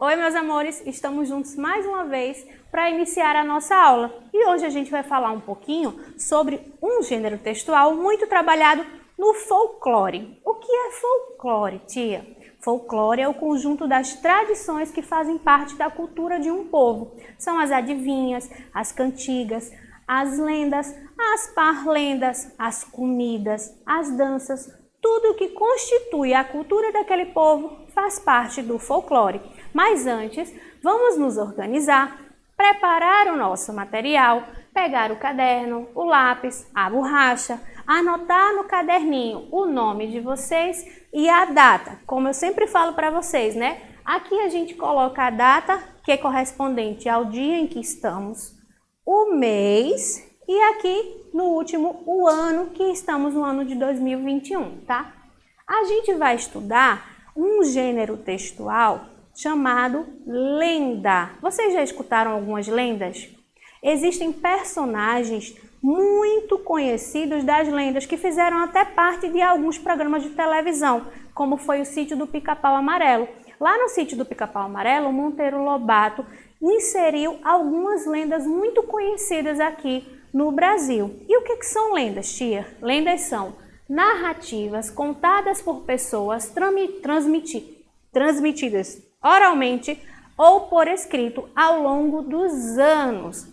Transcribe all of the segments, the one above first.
Oi, meus amores, estamos juntos mais uma vez para iniciar a nossa aula. E hoje a gente vai falar um pouquinho sobre um gênero textual muito trabalhado no folclore. O que é folclore, tia? Folclore é o conjunto das tradições que fazem parte da cultura de um povo. São as adivinhas, as cantigas, as lendas, as parlendas, as comidas, as danças, tudo que constitui a cultura daquele povo faz parte do folclore. Mas antes, vamos nos organizar, preparar o nosso material, pegar o caderno, o lápis, a borracha, anotar no caderninho o nome de vocês e a data. Como eu sempre falo para vocês, né? Aqui a gente coloca a data, que é correspondente ao dia em que estamos, o mês e aqui no último o ano, que estamos no ano de 2021, tá? A gente vai estudar um gênero textual chamado lenda. Vocês já escutaram algumas lendas? Existem personagens muito conhecidos das lendas que fizeram até parte de alguns programas de televisão, como foi o Sítio do Pica-Pau Amarelo. Lá no Sítio do Pica-Pau Amarelo, o Monteiro Lobato inseriu algumas lendas muito conhecidas aqui no Brasil. E o que são lendas, tia? Lendas são narrativas contadas por pessoas transmitidas oralmente ou por escrito ao longo dos anos.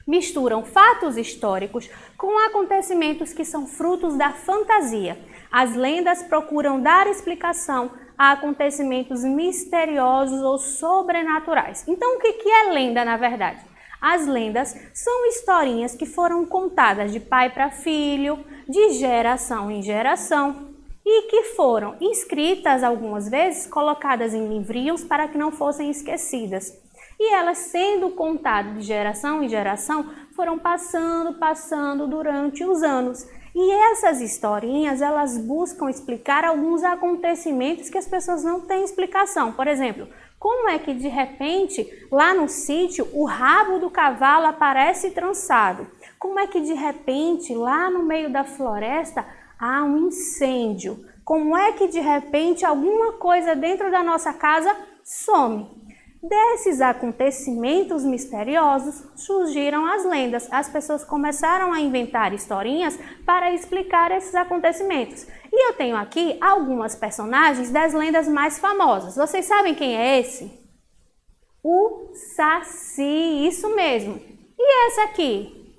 Misturam fatos históricos com acontecimentos que são frutos da fantasia. As lendas procuram dar explicação a acontecimentos misteriosos ou sobrenaturais. Então, o que é lenda, na verdade? As lendas são historinhas que foram contadas de pai para filho, de geração em geração, e que foram escritas algumas vezes, colocadas em livrinhos para que não fossem esquecidas. E elas, sendo contadas de geração em geração, foram passando durante os anos. E essas historinhas, elas buscam explicar alguns acontecimentos que as pessoas não têm explicação. Por exemplo, como é que de repente, lá no sítio, o rabo do cavalo aparece trançado? Como é que de repente, lá no meio da floresta, há um incêndio? Como é que de repente alguma coisa dentro da nossa casa some? Desses acontecimentos misteriosos surgiram as lendas. As pessoas começaram a inventar historinhas para explicar esses acontecimentos. E eu tenho aqui algumas personagens das lendas mais famosas. Vocês sabem quem é esse? O Saci, isso mesmo. E essa aqui?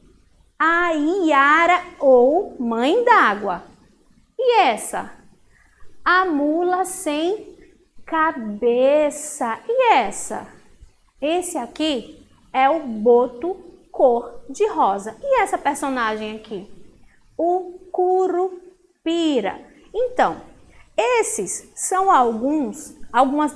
A Iara ou Mãe d'Água. E essa? A Mula sem cabeça. E essa? Esse aqui é o Boto cor-de-rosa. E essa personagem aqui? O Curupira. Então, essas são algumas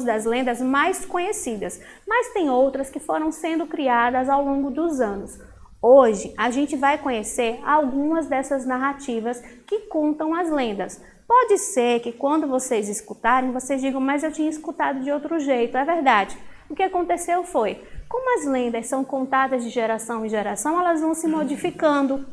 das lendas mais conhecidas, mas tem outras que foram sendo criadas ao longo dos anos. Hoje, a gente vai conhecer algumas dessas narrativas que contam as lendas. Pode ser que quando vocês escutarem, vocês digam, mas eu tinha escutado de outro jeito. É verdade. O que aconteceu foi, como as lendas são contadas de geração em geração, elas vão se modificando.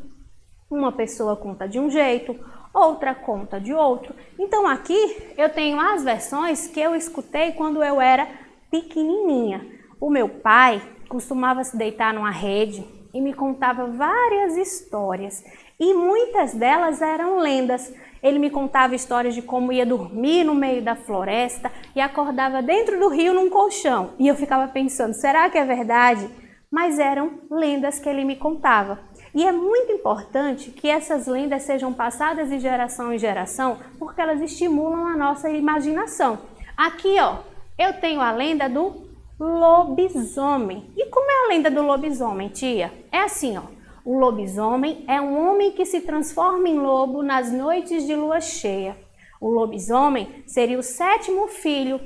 Uma pessoa conta de um jeito, outra conta de outro. Então aqui eu tenho as versões que eu escutei quando eu era pequenininha. O meu pai costumava se deitar numa rede e me contava várias histórias. E muitas delas eram lendas. Ele me contava histórias de como ia dormir no meio da floresta e acordava dentro do rio num colchão. E eu ficava pensando, será que é verdade? Mas eram lendas que ele me contava. E é muito importante que essas lendas sejam passadas de geração em geração, porque elas estimulam a nossa imaginação. Aqui, ó, eu tenho a lenda do lobisomem. E como é a lenda do lobisomem, tia? É assim, ó. O lobisomem é um homem que se transforma em lobo nas noites de lua cheia. O lobisomem seria o sétimo filho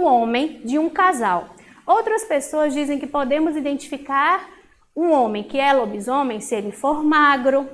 homem de um casal. Outras pessoas dizem que podemos identificar um homem que é lobisomem se ele for magro,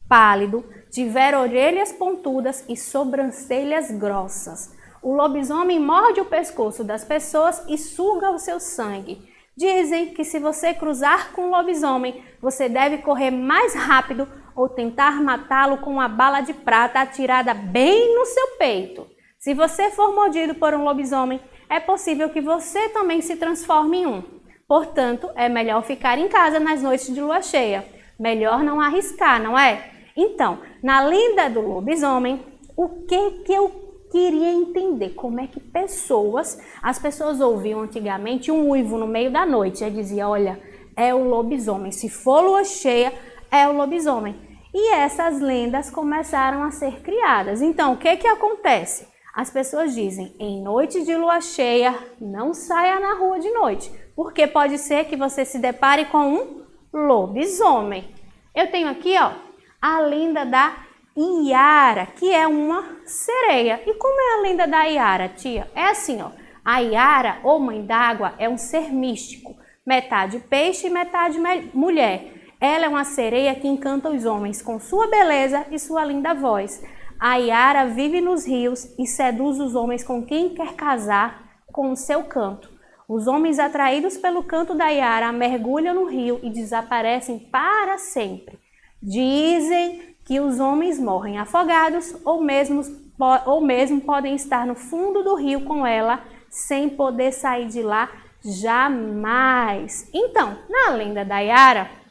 pálido, tiver orelhas pontudas e sobrancelhas grossas. O lobisomem morde o pescoço das pessoas e suga o seu sangue. Dizem que se você cruzar com um lobisomem, você deve correr mais rápido ou tentar matá-lo com uma bala de prata atirada bem no seu peito. Se você for mordido por um lobisomem, é possível que você também se transforme em um. Portanto, é melhor ficar em casa nas noites de lua cheia. Melhor não arriscar, não é? Então, na lenda do lobisomem, o que eu queria entender? Como é que as pessoas ouviam antigamente um uivo no meio da noite e dizia, olha, é o lobisomem. Se for lua cheia, é o lobisomem. E essas lendas começaram a ser criadas. Então, o que acontece? As pessoas dizem, em noite de lua cheia, não saia na rua de noite, porque pode ser que você se depare com um lobisomem. Eu tenho aqui, ó, a lenda da Iara, que é uma sereia. E como é a lenda da Iara, tia? É assim, ó, a Iara, ou mãe d'água, é um ser místico, metade peixe e metade mulher. Ela é uma sereia que encanta os homens com sua beleza e sua linda voz. A Iara vive nos rios e seduz os homens com quem quer casar com o seu canto. Os homens atraídos pelo canto da Iara mergulham no rio e desaparecem para sempre. Dizem que os homens morrem afogados ou mesmo podem estar no fundo do rio com ela sem poder sair de lá jamais. Então, na lenda da Iara,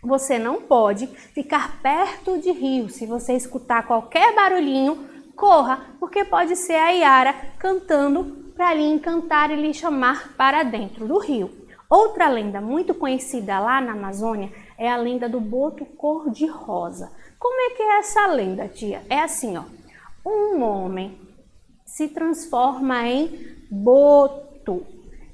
você não pode ficar perto de rio. Se você escutar qualquer barulhinho, corra, porque pode ser a Iara cantando para lhe encantar e lhe chamar para dentro do rio. Outra lenda muito conhecida lá na Amazônia é a lenda do boto cor-de-rosa. Como é que é essa lenda, tia? É assim, ó. Um homem se transforma em boto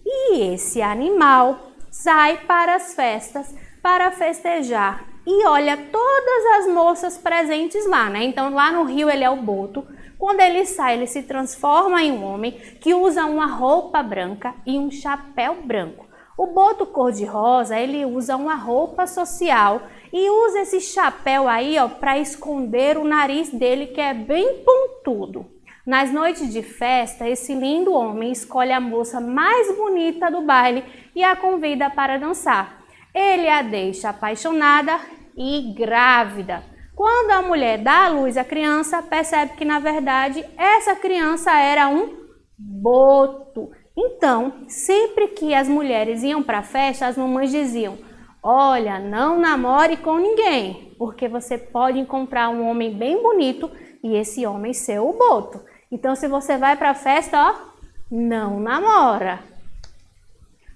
e esse animal sai para as festas para festejar e olha todas as moças presentes lá, né? Então lá no rio ele é o boto. Quando ele sai, ele se transforma em um homem que usa uma roupa branca e um chapéu branco. O boto cor-de-rosa, ele usa uma roupa social e usa esse chapéu aí, ó, para esconder o nariz dele, que é bem pontudo. Nas noites de festa, esse lindo homem escolhe a moça mais bonita do baile e a convida para dançar. Ele a deixa apaixonada e grávida. Quando a mulher dá à luz à criança, percebe que, na verdade, essa criança era um boto. Então, sempre que as mulheres iam para a festa, as mamães diziam, olha, não namore com ninguém, porque você pode encontrar um homem bem bonito e esse homem ser o boto. Então, se você vai para a festa, ó, não namora.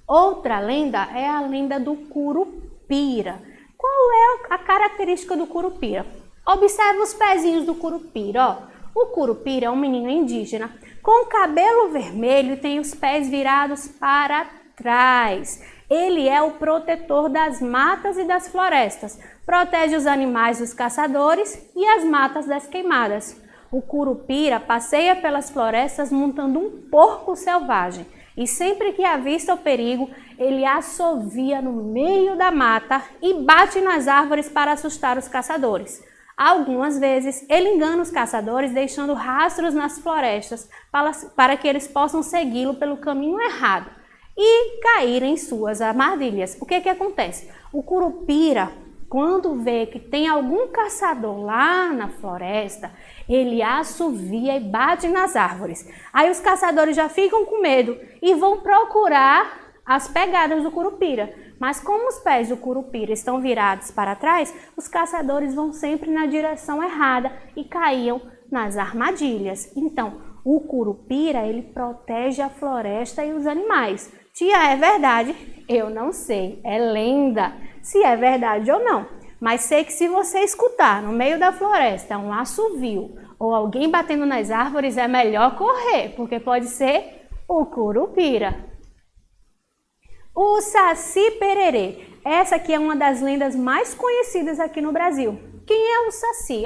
Outra lenda é a lenda do curupira. Qual é a característica do curupira? Observe os pezinhos do curupira, ó. O curupira é um menino indígena com cabelo vermelho e tem os pés virados para trás. Ele é o protetor das matas e das florestas. Protege os animais dos caçadores e as matas das queimadas. O curupira passeia pelas florestas montando um porco selvagem. E sempre que avista o perigo, ele assovia no meio da mata e bate nas árvores para assustar os caçadores. Algumas vezes, ele engana os caçadores deixando rastros nas florestas para que eles possam segui-lo pelo caminho errado e cair em suas armadilhas. O que acontece? O curupira, quando vê que tem algum caçador lá na floresta, ele assovia e bate nas árvores. Aí os caçadores já ficam com medo e vão procurar as pegadas do curupira. Mas como os pés do curupira estão virados para trás, os caçadores vão sempre na direção errada e caíam nas armadilhas. Então, o curupira, ele protege a floresta e os animais. Tia, é verdade? Eu não sei, é lenda se é verdade ou não. Mas sei que se você escutar no meio da floresta um assovio ou alguém batendo nas árvores, é melhor correr, porque pode ser o curupira. O Saci Pererê. Essa aqui é uma das lendas mais conhecidas aqui no Brasil. Quem é o Saci?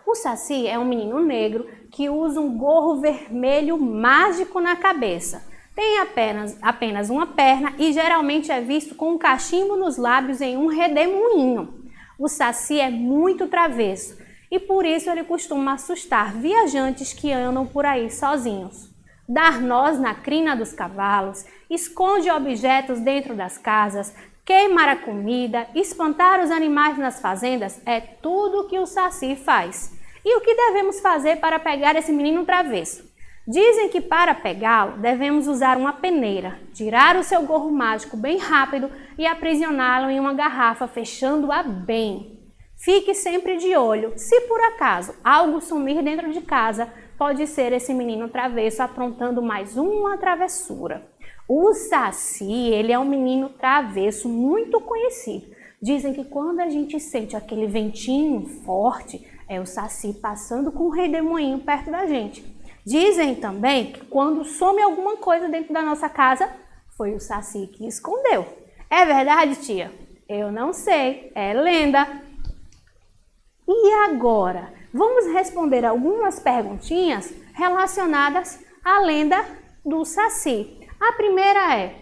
O Saci é um menino negro que usa um gorro vermelho mágico na cabeça. Tem apenas uma perna e geralmente é visto com um cachimbo nos lábios em um redemoinho. O Saci é muito travesso e por isso ele costuma assustar viajantes que andam por aí sozinhos. Dar nós na crina dos cavalos, esconde objetos dentro das casas, queimar a comida, espantar os animais nas fazendas, é tudo o que o Saci faz. E o que devemos fazer para pegar esse menino travesso? Dizem que para pegá-lo devemos usar uma peneira, tirar o seu gorro mágico bem rápido e aprisioná-lo em uma garrafa, fechando-a bem. Fique sempre de olho. Se por acaso algo sumir dentro de casa, pode ser esse menino travesso aprontando mais uma travessura. O Saci, ele é um menino travesso muito conhecido. Dizem que quando a gente sente aquele ventinho forte, é o Saci passando com o redemoinho perto da gente. Dizem também que quando some alguma coisa dentro da nossa casa, foi o Saci que escondeu. É verdade, tia? Eu não sei, é lenda. E agora, vamos responder algumas perguntinhas relacionadas à lenda do Saci. A primeira é,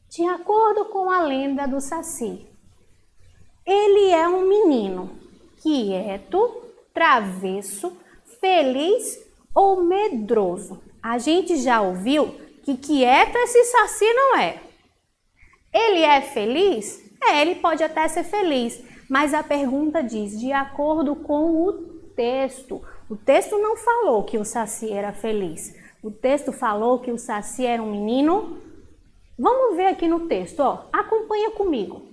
de acordo com a lenda do Saci, ele é um menino quieto, travesso, feliz ou medroso? A gente já ouviu que quieto esse Saci não é. Ele é feliz? Ele pode até ser feliz, mas a pergunta diz, de acordo com o texto. O texto não falou que o Saci era feliz. O texto falou que o Saci era um menino. Vamos ver aqui no texto, ó. Acompanha comigo.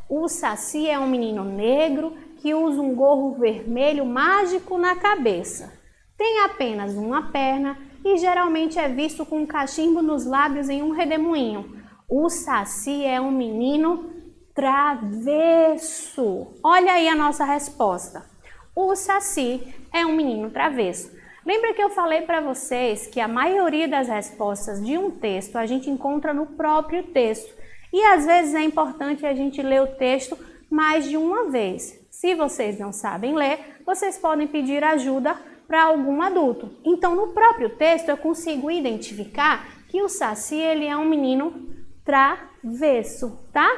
O Saci é um menino negro que usa um gorro vermelho mágico na cabeça. Tem apenas uma perna e geralmente é visto com um cachimbo nos lábios em um redemoinho. O Saci é um menino travesso. Olha aí a nossa resposta. O Saci é um menino travesso. Lembra que eu falei para vocês que a maioria das respostas de um texto a gente encontra no próprio texto. E às vezes é importante a gente ler o texto mais de uma vez. Se vocês não sabem ler, vocês podem pedir ajuda para algum adulto. Então, no próprio texto, eu consigo identificar que o Saci ele é um menino travesso, tá?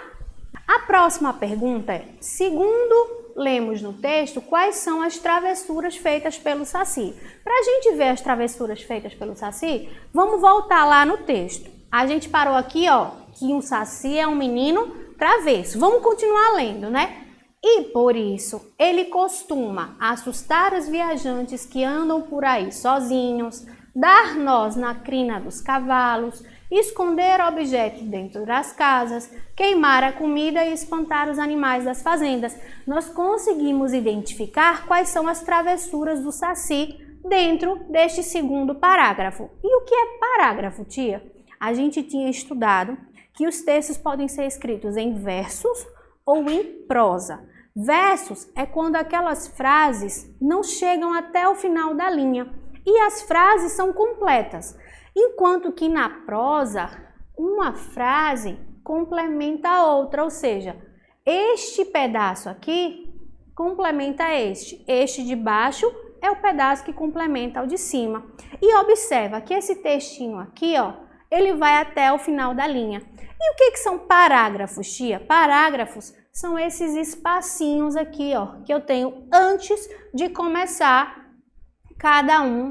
A próxima pergunta é, segundo lemos no texto, quais são as travessuras feitas pelo Saci? Para a gente ver as travessuras feitas pelo Saci, vamos voltar lá no texto. A gente parou aqui, ó, que o Saci é um menino travesso. Vamos continuar lendo, né? E por isso, ele costuma assustar os viajantes que andam por aí sozinhos, dar nós na crina dos cavalos, esconder objetos dentro das casas, queimar a comida e espantar os animais das fazendas. Nós conseguimos identificar quais são as travessuras do Saci dentro deste segundo parágrafo. E o que é parágrafo, tia? A gente tinha estudado que os textos podem ser escritos em versos ou em prosa. Versos é quando aquelas frases não chegam até o final da linha e as frases são completas, enquanto que na prosa uma frase complementa a outra, ou seja, este pedaço aqui complementa este de baixo é o pedaço que complementa o de cima. E observa que esse textinho aqui, ó, ele vai até o final da linha. E o que são parágrafos, tia? Parágrafos são esses espacinhos aqui, ó, que eu tenho antes de começar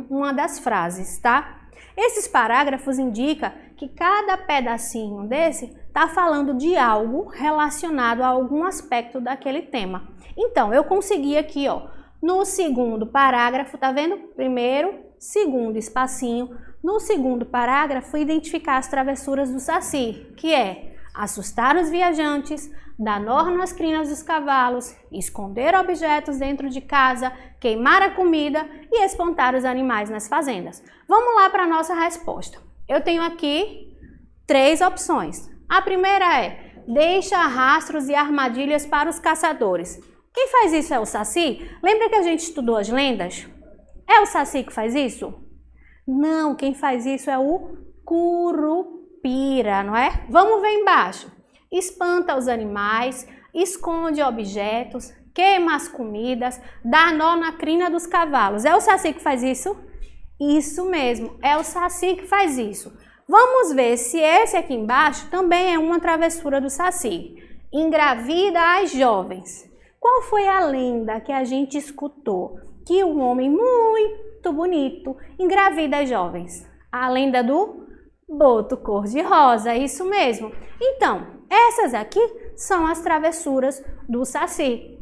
uma das frases, tá? Esses parágrafos indicam que cada pedacinho desse está falando de algo relacionado a algum aspecto daquele tema. Então, eu consegui aqui, ó, no segundo parágrafo, tá vendo? Primeiro, segundo espacinho. No segundo parágrafo, identificar as travessuras do Saci, que é assustar os viajantes, dar nó nas crinas dos cavalos, esconder objetos dentro de casa, queimar a comida e espantar os animais nas fazendas. Vamos lá para a nossa resposta. Eu tenho aqui 3 opções. A primeira é, deixa rastros e armadilhas para os caçadores. Quem faz isso é o Saci? Lembra que a gente estudou as lendas? É o Saci que faz isso? Não, quem faz isso é o Curupira, não é? Vamos ver embaixo. Espanta os animais, esconde objetos, queima as comidas, dá nó na crina dos cavalos. É o Saci que faz isso? Isso mesmo, é o Saci que faz isso. Vamos ver se esse aqui embaixo também é uma travessura do Saci. Engravida as jovens. Qual foi a lenda que a gente escutou? Que um homem muito bonito engravida as jovens. A lenda do boto cor-de-rosa, é isso mesmo. Então, essas aqui são as travessuras do Saci.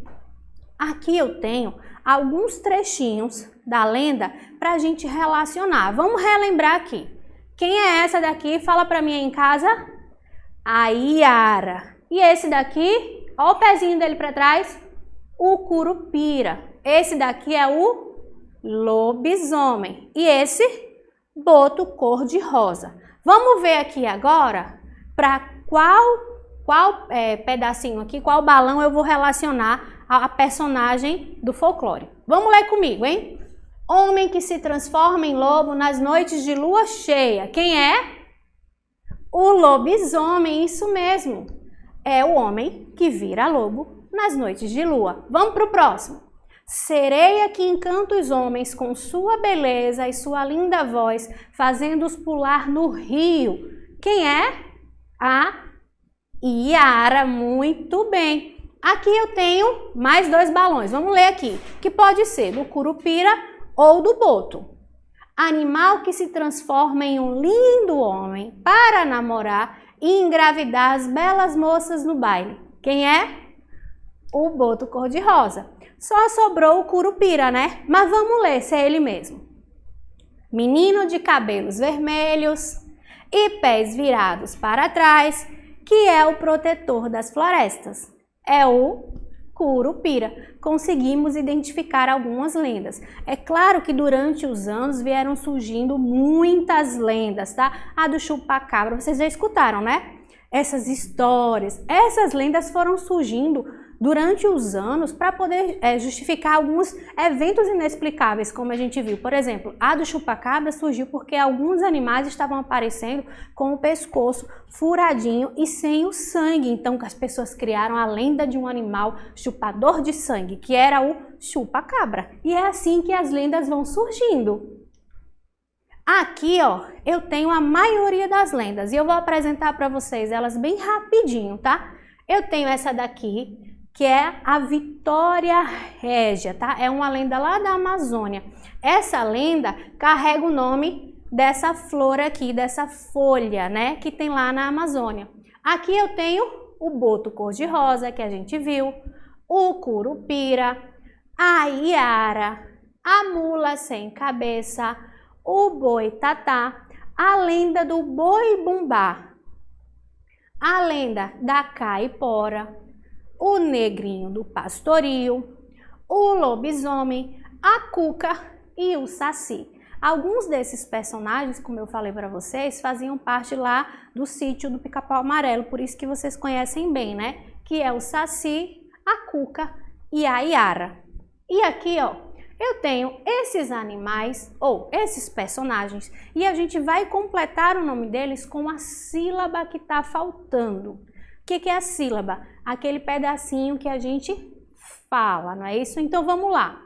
Aqui eu tenho alguns trechinhos da lenda para a gente relacionar. Vamos relembrar aqui. Quem é essa daqui? Fala para mim aí em casa. A Iara. E esse daqui, olha o pezinho dele para trás, o Curupira. Esse daqui é o lobisomem. E esse, boto cor-de-rosa. Vamos ver aqui agora para qual pedacinho aqui, qual balão eu vou relacionar a personagem do folclore. Vamos ler comigo, hein? Homem que se transforma em lobo nas noites de lua cheia. Quem é? O lobisomem, isso mesmo. É o homem que vira lobo nas noites de lua. Vamos para o próximo. Sereia que encanta os homens com sua beleza e sua linda voz, fazendo-os pular no rio. Quem é? A Iara. Muito bem. Aqui eu tenho mais 2 balões. Vamos ler aqui. Que pode ser do Curupira ou do boto. Animal que se transforma em um lindo homem para namorar e engravidar as belas moças no baile. Quem é? O boto cor-de-rosa. Só sobrou o Curupira, né? Mas vamos ler se é ele mesmo. Menino de cabelos vermelhos e pés virados para trás, que é o protetor das florestas. É o Curupira. Conseguimos identificar algumas lendas. É claro que durante os anos vieram surgindo muitas lendas, tá? A do chupacabra, vocês já escutaram, né? Essas histórias, essas lendas foram surgindo durante os anos para poder justificar alguns eventos inexplicáveis, como a gente viu. Por exemplo, a do chupacabra surgiu porque alguns animais estavam aparecendo com o pescoço furadinho e sem o sangue. Então, as pessoas criaram a lenda de um animal chupador de sangue, que era o chupacabra. E é assim que as lendas vão surgindo. Aqui, ó, eu tenho a maioria das lendas e eu vou apresentar para vocês elas bem rapidinho, tá? Eu tenho essa daqui, que é a Vitória Régia, tá? É uma lenda lá da Amazônia. Essa lenda carrega o nome dessa flor aqui, dessa folha, né? Que tem lá na Amazônia. Aqui eu tenho o boto cor-de-rosa, que a gente viu, o Curupira, a Iara, a mula sem cabeça, o boitatá, a lenda do boi-bumbá, a lenda da caipora, o negrinho do pastoril, o lobisomem, a cuca e o saci. Alguns desses personagens, como eu falei para vocês, faziam parte lá do sítio do Pica-Pau Amarelo, por isso que vocês conhecem bem, né? Que é o saci, a cuca e a Iara. E aqui, ó, eu tenho esses animais, ou esses personagens, e a gente vai completar o nome deles com a sílaba que está faltando. O que é a sílaba? Aquele pedacinho que a gente fala, não é isso? Então vamos lá.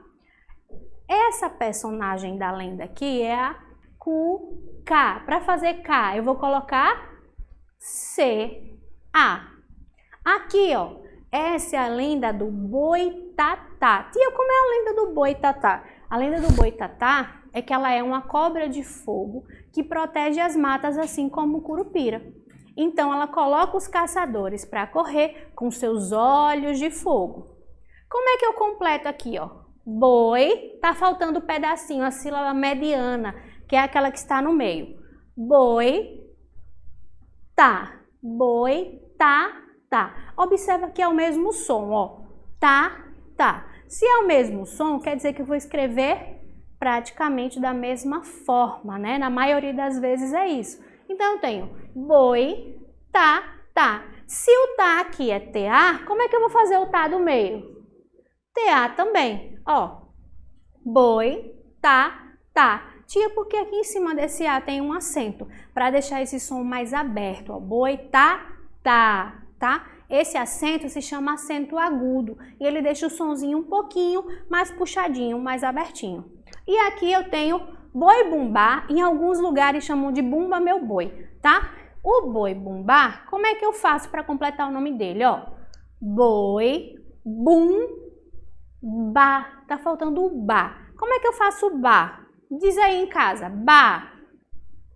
Essa personagem da lenda aqui é a Cuca. Para fazer K, eu vou colocar C-A. Aqui, ó, essa é a lenda do boitatá. Tia, como é a lenda do boitatá? A lenda do boitatá é que ela é uma cobra de fogo que protege as matas, assim como o Curupira. Então, ela coloca os caçadores para correr com seus olhos de fogo. Como é que eu completo aqui, ó? Boi, tá faltando um pedacinho, a sílaba mediana, que é aquela que está no meio. Boi, tá. Boi, tá, tá. Observa que é o mesmo som, ó. Tá, tá. Se é o mesmo som, quer dizer que eu vou escrever praticamente da mesma forma, né? Na maioria das vezes é isso. Então, eu tenho boi, tá, tá. Se o tá aqui é TA, como é que eu vou fazer o tá do meio? TA também, ó. Boi, tá, tá. Tia, porque aqui em cima desse A tem um acento, para deixar esse som mais aberto, ó. Boi, tá, tá, tá? Esse acento se chama acento agudo e ele deixa o sonzinho um pouquinho mais puxadinho, mais abertinho. E aqui eu tenho boi-bumbá, em alguns lugares chamam de bumba meu boi, tá? O boi-bumbá, como é que eu faço para completar o nome dele, ó? Boi, bum, ba. Tá faltando o ba. Como é que eu faço o ba? Diz aí em casa, ba,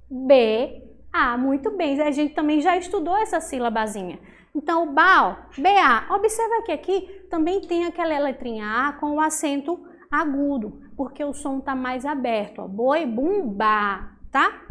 b, a. Muito bem, a gente também já estudou essa sílabazinha. Então, o ba, ó, ba. Observa que aqui também tem aquela letrinha A com o acento agudo, porque o som está mais aberto, ó, boi, bum, bá, tá?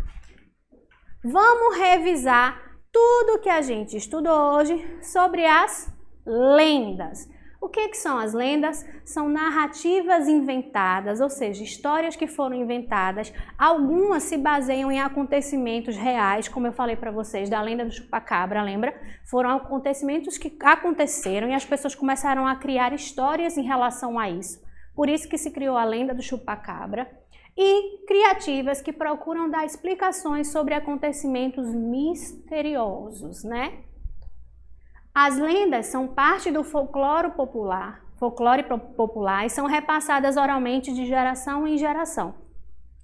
Vamos revisar tudo que a gente estudou hoje sobre as lendas. O que são as lendas? São narrativas inventadas, ou seja, histórias que foram inventadas. Algumas se baseiam em acontecimentos reais, como eu falei para vocês, da lenda do chupacabra, lembra? Foram acontecimentos que aconteceram e as pessoas começaram a criar histórias em relação a isso. Por isso que se criou a lenda do chupacabra. E criativas que procuram dar explicações sobre acontecimentos misteriosos, né? As lendas são parte do folclore popular e são repassadas oralmente de geração em geração.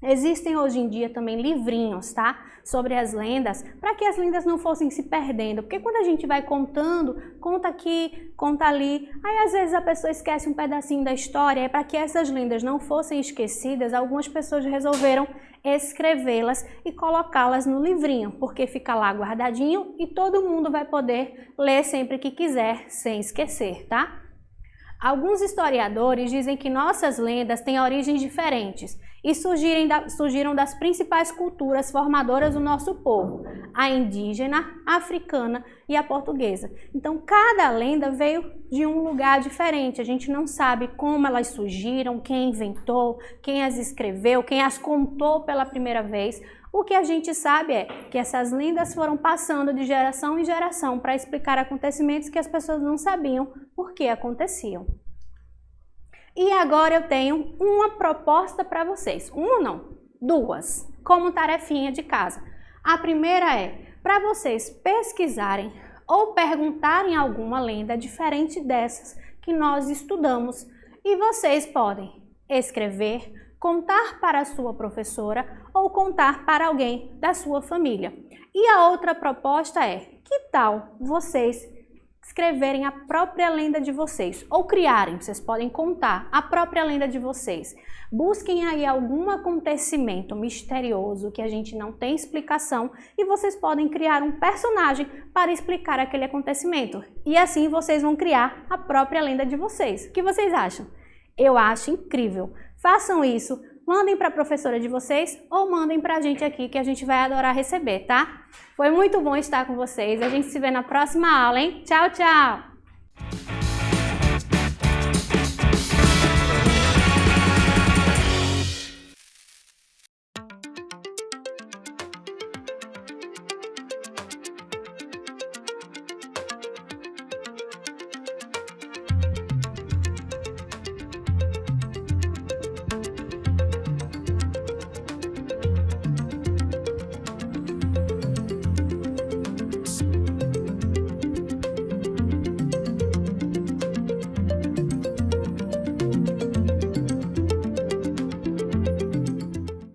Existem hoje em dia também livrinhos, tá? Sobre as lendas, para que as lendas não fossem se perdendo. Porque quando a gente vai contando, conta aqui, conta ali, aí às vezes a pessoa esquece um pedacinho da história. E para que essas lendas não fossem esquecidas, algumas pessoas resolveram escrevê-las e colocá-las no livrinho, porque fica lá guardadinho e todo mundo vai poder ler sempre que quiser, sem esquecer, tá? Alguns historiadores dizem que nossas lendas têm origens diferentes e surgiram das principais culturas formadoras do nosso povo, a indígena, a africana e a portuguesa. Então, cada lenda veio de um lugar diferente. A gente não sabe como elas surgiram, quem inventou, quem as escreveu, quem as contou pela primeira vez. O que a gente sabe é que essas lendas foram passando de geração em geração para explicar acontecimentos que as pessoas não sabiam por que aconteciam. E agora eu tenho uma proposta para vocês. Uma não, duas, como tarefinha de casa. A primeira é para vocês pesquisarem ou perguntarem alguma lenda diferente dessas que nós estudamos. E vocês podem escrever, contar para a sua professora ou contar para alguém da sua família. E a outra proposta é, que tal vocês escreverem a própria lenda de vocês, ou criarem, vocês podem contar a própria lenda de vocês. Busquem aí algum acontecimento misterioso que a gente não tem explicação e vocês podem criar um personagem para explicar aquele acontecimento. E assim vocês vão criar a própria lenda de vocês. O que vocês acham? Eu acho incrível. Façam isso. Mandem para a professora de vocês ou mandem para a gente aqui que a gente vai adorar receber, tá? Foi muito bom estar com vocês. A gente se vê na próxima aula, hein? Tchau, tchau!